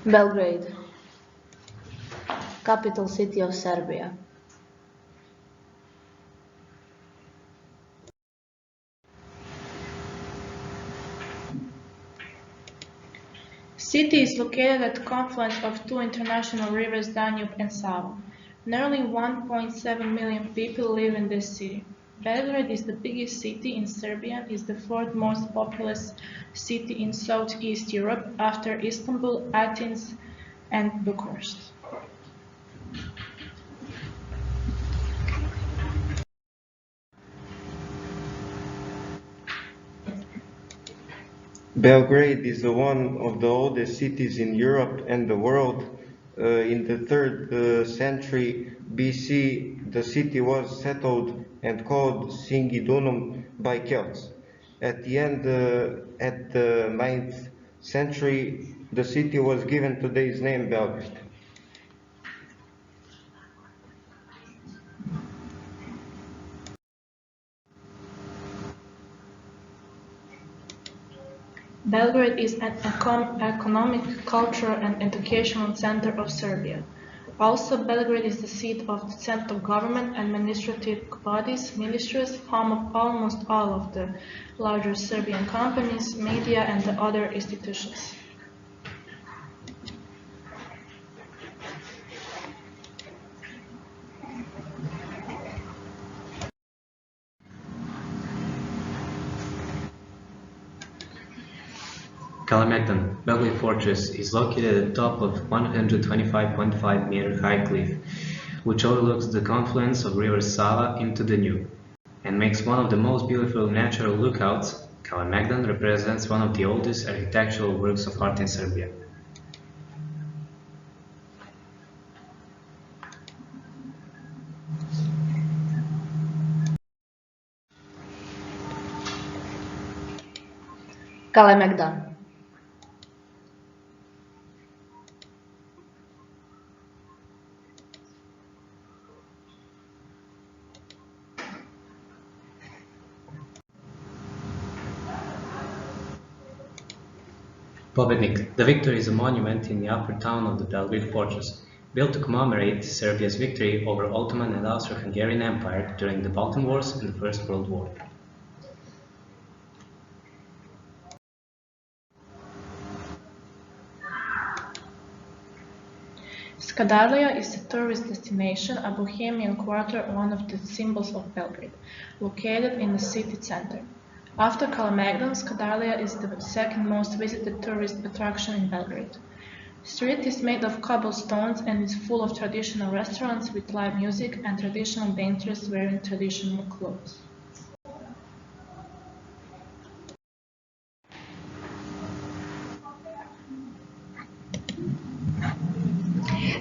Belgrade, capital city of Serbia. City is located at the confluence of two international rivers, Danube and Sava. Nearly 1.7 million people live in this city. Belgrade is the biggest city in Serbia and is the fourth most populous city in Southeast Europe after Istanbul, Athens, and Bucharest. Belgrade is one of the oldest cities in Europe and the world. In the 3rd century BC, the city was settled and called Singidunum by Celts. At the 9th century, the city was given today's name, Belgrade. Belgrade is an economic, cultural, and educational center of Serbia. Also, Belgrade is the seat of the central government, administrative bodies, ministries, home of almost all of the larger Serbian companies, media, and the other institutions. Kalemegdan, Belgrade Fortress, is located at the top of 125.5-meter high cliff, which overlooks the confluence of River Sava into the Danube, and makes one of the most beautiful natural lookouts. Kalemegdan represents one of the oldest architectural works of art in Serbia. Kalemegdan. Pobednik. The victory is a monument in the upper town of the Belgrade Fortress, built to commemorate Serbia's victory over Ottoman and Austro-Hungarian Empire during the Balkan Wars and the First World War. Skadarlija is a tourist destination, a bohemian quarter, one of the symbols of Belgrade, located in the city center. After Kalemegdan, Skadarlija is the second most visited tourist attraction in Belgrade. The street is made of cobblestones and is full of traditional restaurants with live music and traditional dancers wearing traditional clothes.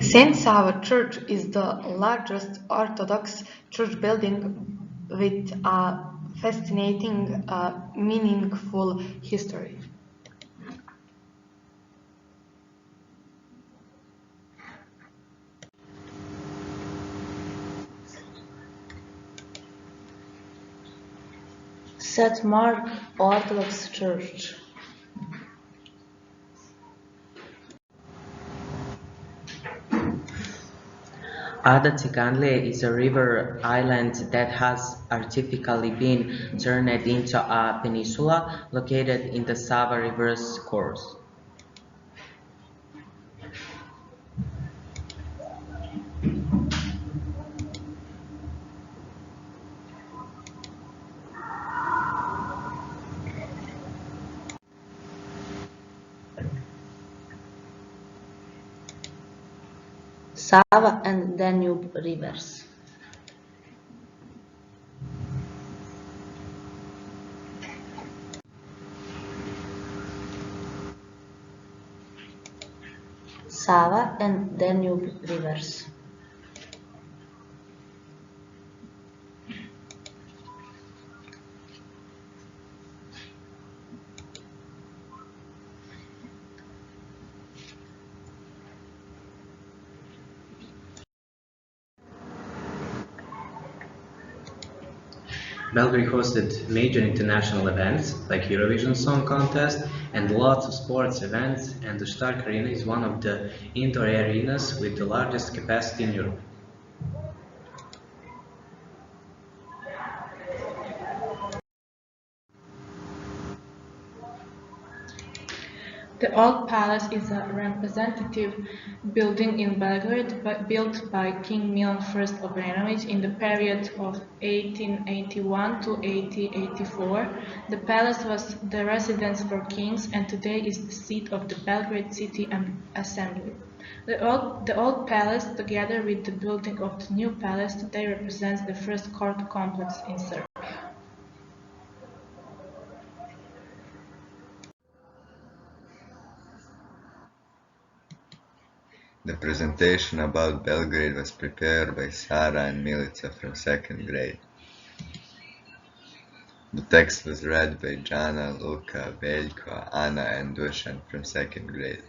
Saint Sava Church is the largest Orthodox church building with a fascinating, meaningful history. St. Mark Orthodox Church. Ada Tsiganli is a river island that has artificially been turned into a peninsula located in the Sava River's course. Sava and Danube rivers. Sava and Danube rivers. Belgrade hosted major international events like Eurovision Song Contest and lots of sports events, and the Stark Arena is one of the indoor arenas with the largest capacity in Europe. The Old Palace is a representative building in Belgrade built by King Milan I Obrenović in the period of 1881 to 1884. The palace was the residence for kings and today is the seat of the Belgrade City Assembly. The old palace, together with the building of the new palace, today represents the first court complex in Serbia. The presentation about Belgrade was prepared by Sara and Milica from 2nd grade. The text was read by Jana, Luka, Veljko, Anna and Dusan from 2nd grade.